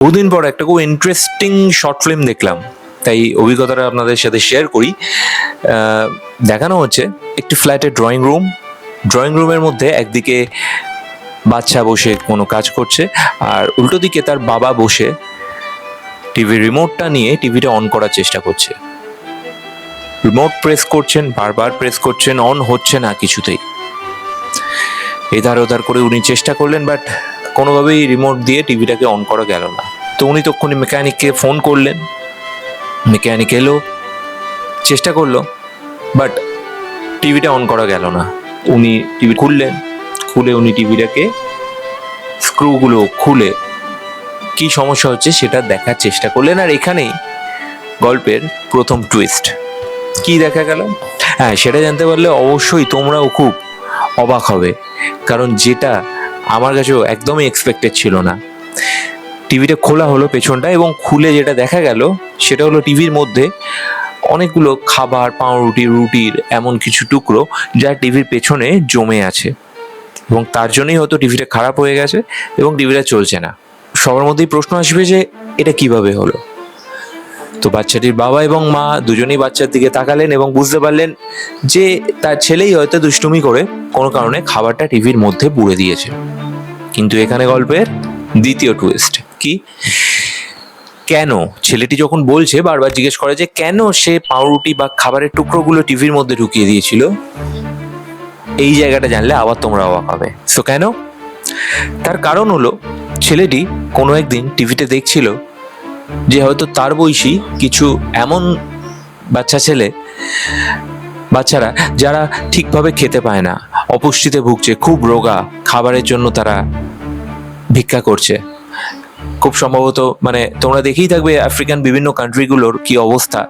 বহুদিন পর একটা খুব ইন্টারেস্টিং শর্ট ফিল্ম দেখলাম, তাই অভিজ্ঞতাটা আপনাদের সাথে শেয়ার করি। দেখানো হচ্ছে একটি ফ্ল্যাটের ড্রয়িং রুমের মধ্যে একদিকে বাচ্চা বসে কোনো কাজ করছে, আর উল্টো দিকে তার বাবা বসে টিভির রিমোটটা নিয়ে টিভিটা অন করার চেষ্টা করছে। রিমোট প্রেস করছেন, বারবার প্রেস করছেন, অন হচ্ছে না কিছুতেই। এধার ওধার করে উনি চেষ্টা করলেন, বাট কোনোভাবেই রিমোট দিয়ে টিভিটাকে অন করা গেল না। তো উনি তখনই মেকানিককে ফোন করলেন। মেকানিক এলো, চেষ্টা করলো, বাট টিভিটা অন করা গেল না। উনি টিভি খুলে উনি টিভিটাকে স্ক্রুগুলো খুলে কি সমস্যা হচ্ছে সেটা দেখার চেষ্টা করলেন। আর এখানেই গল্পের প্রথম টুইস্ট। কি দেখা গেল? হ্যাঁ, সেটা জানতে পারলে অবশ্যই তোমরাও খুব অবাক হবে, কারণ যেটা আমার কাছেও একদমই এক্সপেক্টেড ছিল না। টিভিটা খোলা হলো পেছনটা, এবং খুলে যেটা দেখা গেল সেটা হলো টিভির মধ্যে অনেকগুলো খাবার, পাউরুটি, রুটির এমন কিছু টুকরো যা টিভির পেছনে জমে আছে, এবং তার জন্যই হয়তো টিভিটা খারাপ হয়ে গেছে এবং টিভিটা চলছে না। সবার মধ্যেই প্রশ্ন আসবে যে এটা কিভাবে হলো। তো বাচ্চাটির বাবা এবং মা দুজনেই বাচ্চার দিকে তাকালেন এবং বুঝতে পারলেন যে তার ছেলেই হয়তো দুষ্টুমি করে কোনো কারণে খাবারটা টিভির মধ্যে পুড়ে দিয়েছে। কিন্তু এখানে গল্পের দ্বিতীয় টুইস্ট কি? কেন ছেলেটি যখন বলছে, বারবার জিজ্ঞেস করে যে কেন সে পাউরুটি বা খাবারের টুকরোগুলো টিভির মধ্যে ঢুকিয়ে দিয়েছিল। এই জায়গাটা জানলে আবার তোমরা অবাক হবে। সো কেন? তার কারণ হলো ছেলেটি কোনো একদিন টিভিতে দেখছিল যে হয়তো তার বয়সী কিছু এমন বাচ্চারা যারা ঠিকভাবে খেতে পায় না, অপুষ্টিতে ভুগছে, খুব রোগা, খাবারের জন্য তারা ভিক্ষা করছে। খুব সম্ভবত তোমরা দেখেই থাকবে আফ্রিকান বিভিন্ন কান্ট্রিগুলোর কি অবস্থা,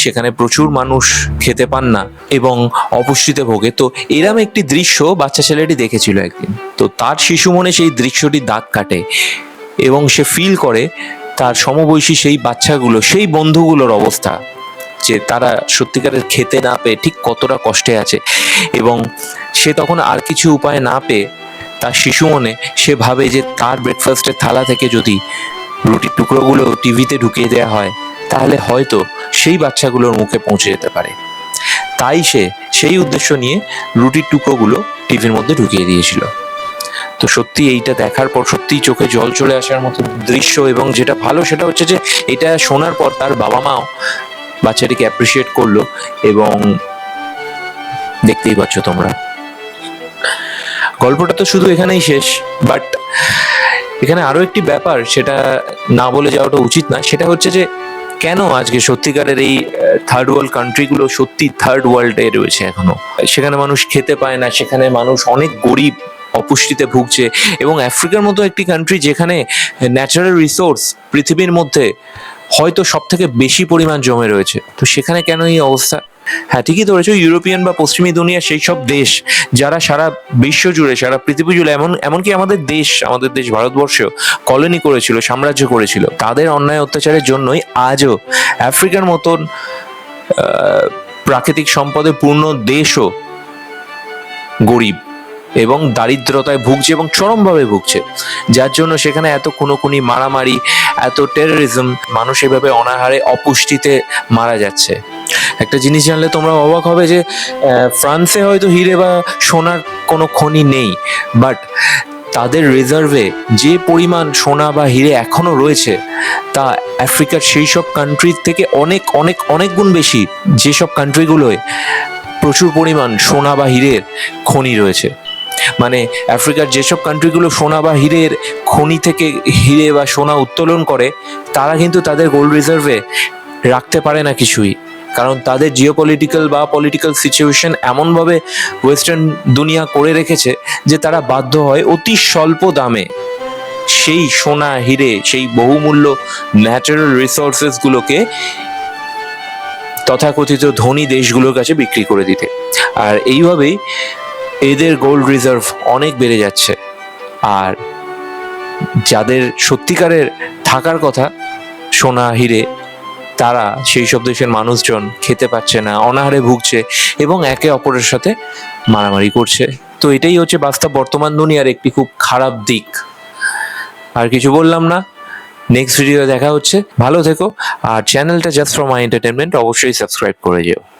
সেখানে প্রচুর মানুষ খেতে পান না এবং অপুষ্টিতে ভোগে। তো এরম একটি দৃশ্য বাচ্চা ছেলেটি দেখেছিল একদিন। তো তার শিশু মনে সেই দৃশ্যটি দাগ কাটে এবং সে ফিল করে তার সমবয়সী সেই বাচ্চাগুলো, সেই বন্ধুগুলোর অবস্থা, যে তারা সত্যিকারের খেতে না পেয়ে ঠিক কতটা কষ্টে আছে। এবং সে তখন আর কিছু উপায় না পেয়ে তার শিশু মনে সে ভাবে যে তার ব্রেকফাস্টের থালা থেকে যদি রুটির টুকরোগুলো টিভিতে ঢুকিয়ে দেওয়া হয়, তাহলে হয়তো সেই বাচ্চাগুলোর মুখে পৌঁছে যেতে পারে। তাই সে সেই উদ্দেশ্য নিয়ে রুটির টুকরোগুলো টিভির মধ্যে ঢুকিয়ে দিয়েছিল। তো সত্যি এইটা দেখার পর সত্যিই চোখে জল চলে আসার মতো দৃশ্য। এবং যেটা ভালো সেটা হচ্ছে যে এটা শোনার পর তার বাবা মাও বাচ্চাটিকে অ্যাপ্রিসিয়েট করলো। এবং দেখতেই পাচ্ছ তোমরা, গল্পটা তো শুধু এখানেই শেষ, বাট এখানে আরো একটি ব্যাপার, সেটা না বলে যাওয়াটা উচিত না। সেটা হচ্ছে যে কেন আজকে সত্যিকারের এই থার্ড ওয়ার্ল্ড কান্ট্রিগুলো সত্যি থার্ড ওয়ার্ল্ডে রয়েছে এখনো। সেখানে মানুষ খেতে পায় না, সেখানে মানুষ অনেক গরিব, অপুষ্টিতে ভুগছে। এবং আফ্রিকার মতো একটি কান্ট্রি যেখানে ন্যাচারাল রিসোর্স পৃথিবীর মধ্যে হয়তো সব থেকে বেশি পরিমাণ জমে রয়েছে, তো সেখানে কেন এই অবস্থা? হ্যাঁ, ঠিকই ধরেছো, ইউরোপিয়ান বা পশ্চিমী দুনিয়া সেই সব দেশ যারা সারা বিশ্ব জুড়ে, সারা পৃথিবী জুড়ে, এমনকি আমাদের দেশ ভারতবর্ষ কলোনি করেছিল, সাম্রাজ্য করেছিল, তাদের অন্যায় অত্যাচারের জন্যই আজও আফ্রিকার মতন প্রাকৃতিক সম্পদে পূর্ণ দেশও গরিব এবং দারিদ্রতায় ভুগছে এবং চরমভাবে ভুগছে। যার জন্য সেখানে এত খুনোখুনি, মারামারি, এত টেররিজম, মানুষ এভাবে অনাহারে অপুষ্টিতে মারা যাচ্ছে। একটা জিনিস জানলে তোমরা অবাক হবে যে ফ্রান্সে হয়তো হিরে বা সোনার কোনো খনি নেই, বাট তাদের রিজার্ভে যে পরিমাণ সোনা বা হিরে এখনো রয়েছে তা আফ্রিকার সেই সব কান্ট্রির থেকে অনেক অনেক অনেক গুণ বেশি, যেসব কান্ট্রিগুলোয় প্রচুর পরিমাণ সোনা বা হীরের খনি রয়েছে। আফ্রিকার যেসব কান্ট্রিগুলো সোনা বা হীরের খনি থেকে হিরে বা সোনা উত্তোলন করে, তারা কিন্তু তাদের গোল্ড রিজার্ভে রাখতে পারে না কিছুই, কারণ তাদের জিওপলিটিক্যাল বা পলিটিক্যাল সিচুয়েশন এমনভাবে ওয়েস্টার্ন দুনিয়া করে রেখেছে যে তারা বাধ্য হয় অতি স্বল্প দামে সেই সোনা, হিরে, সেই বহুমূল্য ন্যাচারাল রিসোর্সেসগুলোকে তথাকথিত ধনী দেশগুলোর কাছে বিক্রি করে দিতে। আর এইভাবেই এদের গোল্ড রিজার্ভ অনেক বেড়ে যাচ্ছে। আর যাদের সত্যিকারের থাকার কথা সোনা, হিরে, তারা সেই সব দেশের মানুষজন খেতে পাচ্ছে না, অনাহারে ভুগছে এবং একে অপরের সাথে মারামারি করছে। তো এটাই হচ্ছে বাস্তব বর্তমান দুনিয়ার একটি খুব খারাপ দিক। আর কিছু বললাম না, নেক্সট ভিডিও দেখা হচ্ছে, ভালো থেকো। আর চ্যানেলটা জাস্ট ফর মাই এন্টারটেনমেন্ট অবশ্যই সাবস্ক্রাইব করে যেও।